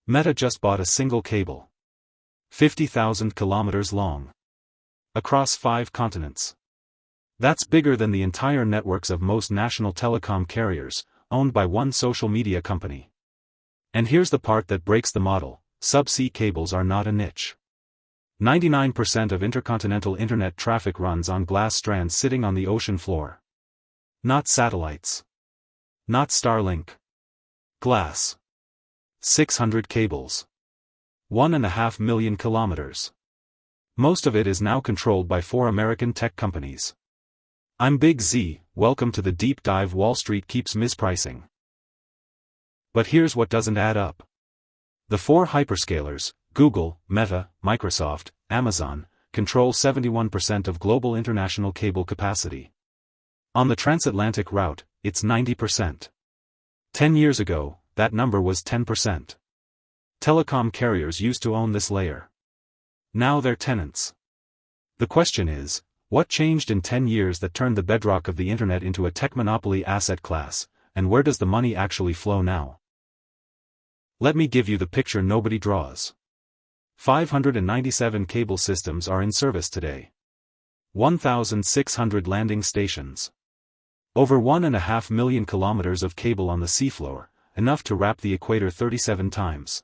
Meta just bought a single cable. 50,000 kilometers long. Across 5 continents. That's bigger than the entire networks of most national telecom carriers, owned by one social media company. And here's the part that breaks the model: subsea cables are not a niche. 99% of intercontinental internet traffic runs on glass strands sitting on the ocean floor. Not satellites. Not Starlink. Glass. 600 cables. 1.5 million kilometers. Most of it is now controlled by 4 American tech companies. I'm Big Z, welcome to the deep dive Wall Street keeps mispricing. But here's what doesn't add up. The 4 hyperscalers, Google, Meta, Microsoft, Amazon, control 71% of global international cable capacity. On the transatlantic route, it's 90%. 10 years ago, that number was 10%. Telecom carriers used to own this layer. Now they're tenants. The question is, what changed in 10 years that turned the bedrock of the internet into a tech monopoly asset class, and where does the money actually flow now? Let me give you the picture nobody draws. 597 cable systems are in service today. 1,600 landing stations. Over 1.5 million kilometers of cable on the seafloor, enough to wrap the equator 37 times.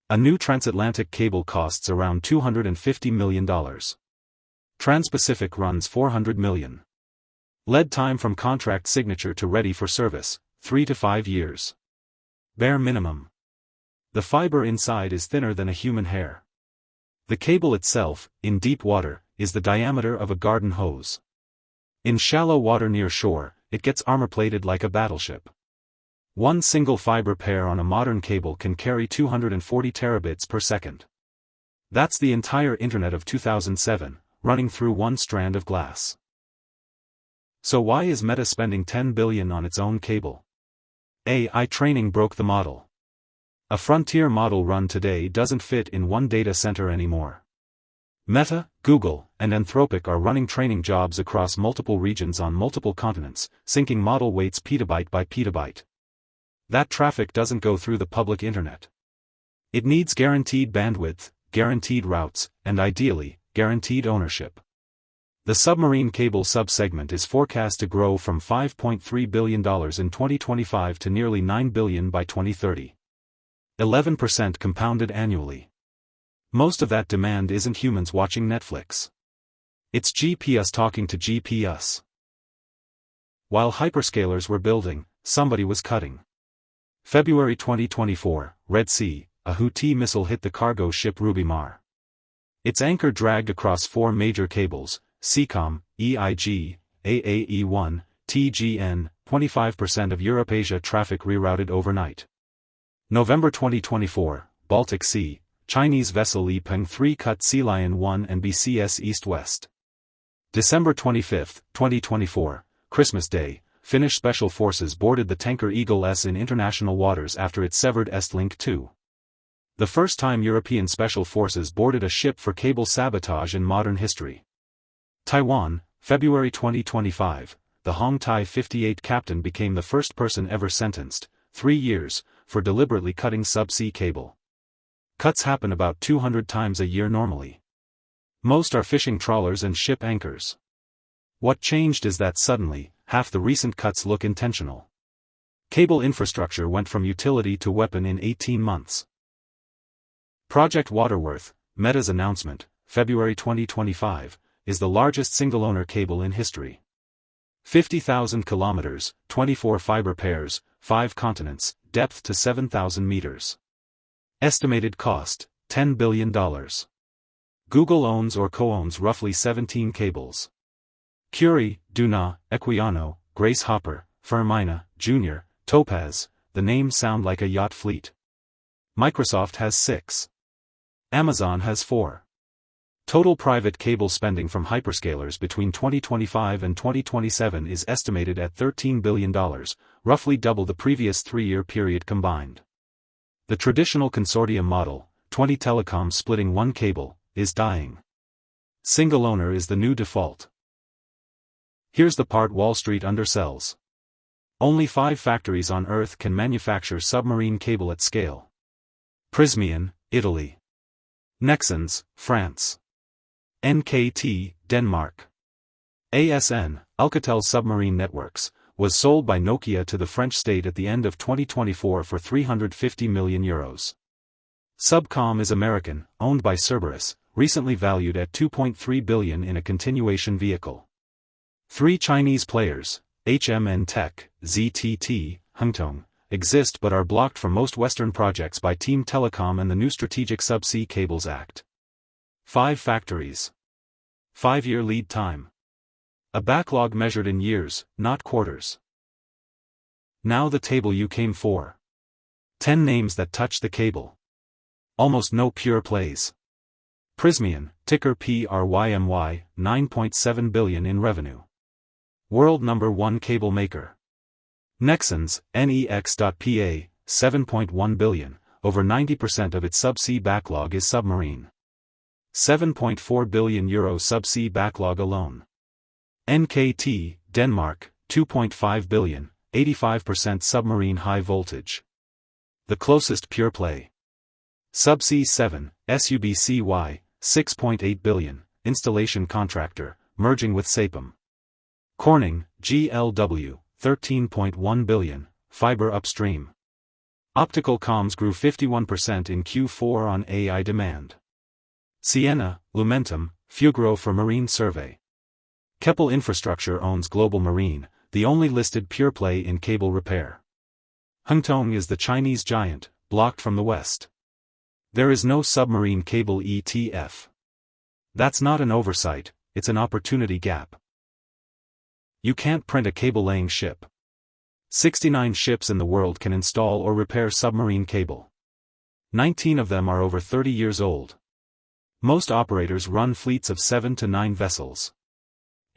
A new transatlantic cable costs around $250 million. Trans-Pacific runs $400 million. Lead time from contract signature to ready for service, 3 to 5 years. Bare minimum. The fiber inside is thinner than a human hair. The cable itself, in deep water, is the diameter of a garden hose. In shallow water near shore, it gets armor-plated like a battleship. One single fiber pair on a modern cable can carry 240 terabits per second. That's the entire internet of 2007, running through one strand of glass. So why is Meta spending $10 billion on its own cable? AI training broke the model. A frontier model run today doesn't fit in one data center anymore. Meta, Google, and Anthropic are running training jobs across multiple regions on multiple continents, syncing model weights petabyte by petabyte. That traffic doesn't go through the public internet. It needs guaranteed bandwidth, guaranteed routes, and ideally, guaranteed ownership. The submarine cable subsegment is forecast to grow from $5.3 billion in 2025 to nearly $9 billion by 2030. 11% compounded annually. Most of that demand isn't humans watching Netflix. It's GPS talking to GPS. While hyperscalers were building, somebody was cutting. February 2024, Red Sea, a Houthi missile hit the cargo ship Ruby Mar. Its anchor dragged across 4 major cables: SubCom, EIG, AAE1, TGN. 25% of Europe-Asia traffic rerouted overnight. November 2024, Baltic Sea, Chinese vessel Yipeng 3 cut CIEN 1 and BCS east-west. December 25, 2024, Christmas Day, Finnish Special Forces boarded the tanker Eagle S in international waters after it severed Estlink 2. The first time European Special Forces boarded a ship for cable sabotage in modern history. Taiwan, February 2025, the Hong Tai 58 captain became the first person ever sentenced, 3 years, for deliberately cutting subsea cable. Cuts happen about 200 times a year normally. Most are fishing trawlers and ship anchors. What changed is that suddenly, half the recent cuts look intentional. Cable infrastructure went from utility to weapon in 18 months. Project Waterworth, Meta's announcement, February 2025, is the largest single-owner cable in history. 50,000 kilometers, 24 fiber pairs, 5 continents, depth to 7,000 meters. Estimated cost, $10 billion. Google owns or co-owns roughly 17 cables. Curie, Duna, Equiano, Grace Hopper, FUR.AS, Junior, Topaz, the names sound like a yacht fleet. Microsoft has 6. Amazon has 4. Total private cable spending from hyperscalers between 2025 and 2027 is estimated at $13 billion, roughly double the previous 3-year period combined. The traditional consortium model, 20 telecoms splitting one cable, is dying. Single owner is the new default. Here's the part Wall Street undersells. Only 5 factories on Earth can manufacture submarine cable at scale. Prysmian, Italy. Nexans, France. NKT, Denmark. ASN, Alcatel Submarine Networks, was sold by Nokia to the French state at the end of 2024 for €350 million. SubCom is American, owned by Cerberus, recently valued at $2.3 billion in a continuation vehicle. 3 Chinese players, HMN Tech, ZTT, Hengtong, exist but are blocked from most Western projects by Team Telecom and the new Strategic Subsea Cables Act. 5 factories. 5-year lead time. A backlog measured in years, not quarters. Now the table you came for. 10 names that touch the cable. Almost no pure plays. Prysmian, ticker PRYMY, $9.7 billion in revenue. World number 1 cable maker. Nexans, NEX.PA, $7.1 billion, over 90% of its subsea backlog is submarine. €7.4 billion subsea backlog alone. NKT, Denmark, $2.5 billion, 85% submarine high voltage. The closest pure play. Subsea 7, SUBCY, $6.8 billion, installation contractor, merging with Saipem. Corning, GLW, $13.1 billion, fiber upstream. Optical comms grew 51% in Q4 on AI demand. Ciena, Lumentum, Fugro for marine survey. Keppel Infrastructure owns Global Marine, the only listed pure play in cable repair. Hengtong is the Chinese giant, blocked from the West. There is no submarine cable ETF. That's not an oversight, it's an opportunity gap. You can't print a cable-laying ship. 69 ships in the world can install or repair submarine cable. 19 of them are over 30 years old. Most operators run fleets of 7 to 9 vessels.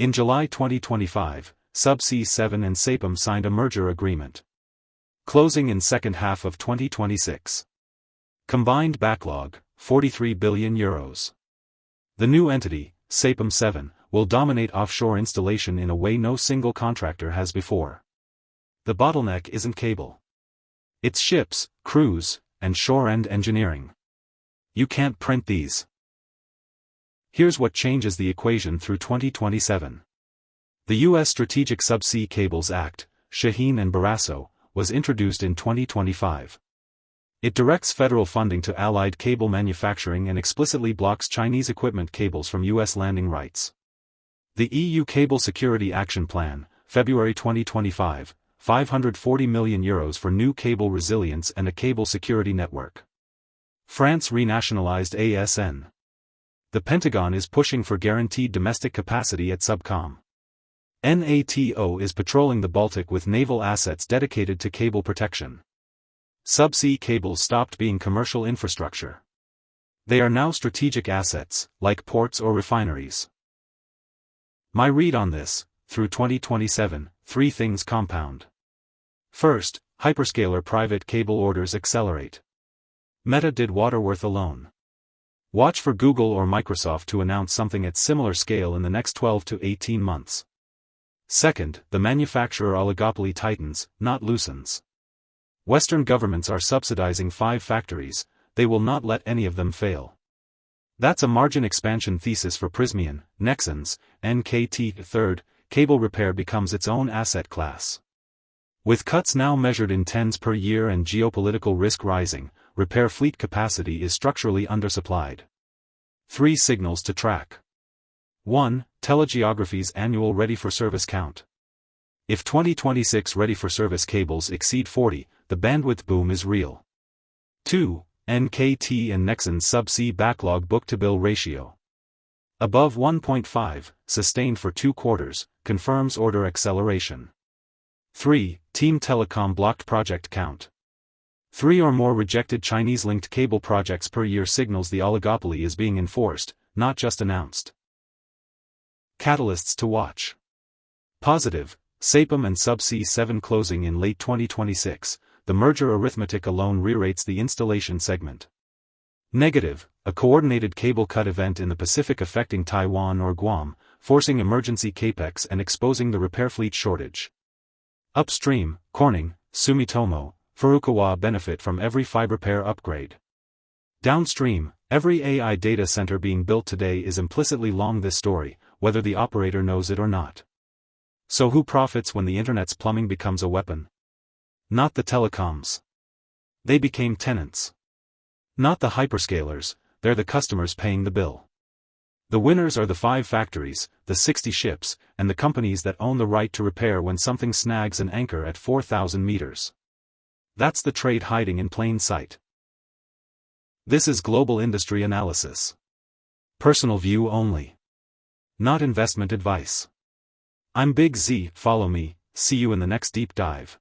In July 2025, Subsea 7 and Saipem signed a merger agreement. Closing in second half of 2026. Combined backlog, €43 billion. The new entity, Saipem-7, will dominate offshore installation in a way no single contractor has before. The bottleneck isn't cable. It's ships, crews, and shore-end engineering. You can't print these. Here's what changes the equation through 2027. The U.S. Strategic Subsea Cables Act, SUBCY and FUR.AS, was introduced in 2025. It directs federal funding to allied cable manufacturing and explicitly blocks Chinese equipment cables from U.S. landing rights. The EU Cable Security Action Plan, February 2025, €540 million for new cable resilience and a cable security network. France renationalized ASN. The Pentagon is pushing for guaranteed domestic capacity at SubCom. NATO is patrolling the Baltic with naval assets dedicated to cable protection. Subsea cables stopped being commercial infrastructure. They are now strategic assets, like ports or refineries. My read on this, through 2027, 3 things compound. First, hyperscaler private cable orders accelerate. Meta did Waterworth alone. Watch for Google or Microsoft to announce something at similar scale in the next 12 to 18 months. Second, the manufacturer oligopoly tightens, not loosens. Western governments are subsidizing 5 factories, they will not let any of them fail. That's a margin expansion thesis for Prysmian, Nexans, NKT. Third, cable repair becomes its own asset class. With cuts now measured in tens per year and geopolitical risk rising, repair fleet capacity is structurally undersupplied. 3 signals to track. 1. Telegeography's annual ready-for-service count. If 2026 ready-for-service cables exceed 40, the bandwidth boom is real. 2. NKT and Nexans subsea backlog book-to-bill ratio. Above 1.5, sustained for 2 quarters, confirms order acceleration. 3. Team Telecom blocked project count. 3 or more rejected Chinese-linked cable projects per year signals the oligopoly is being enforced, not just announced. Catalysts to watch. Positive, Saipem and Subsea 7 closing in late 2026, the merger arithmetic alone re-rates the installation segment. Negative, a coordinated cable cut event in the Pacific affecting Taiwan or Guam, forcing emergency capex and exposing the repair fleet shortage. Upstream, Corning, Sumitomo, Furukawa benefit from every fiber pair upgrade. Downstream, every AI data center being built today is implicitly long this story, whether the operator knows it or not. So who profits when the internet's plumbing becomes a weapon? Not the telecoms. They became tenants. Not the hyperscalers, they're the customers paying the bill. The winners are the 5 factories, the 60 ships, and the companies that own the right to repair when something snags an anchor at 4,000 meters. That's the trade hiding in plain sight. This is global industry analysis. Personal view only. Not investment advice. I'm Big Z, follow me, see you in the next deep dive.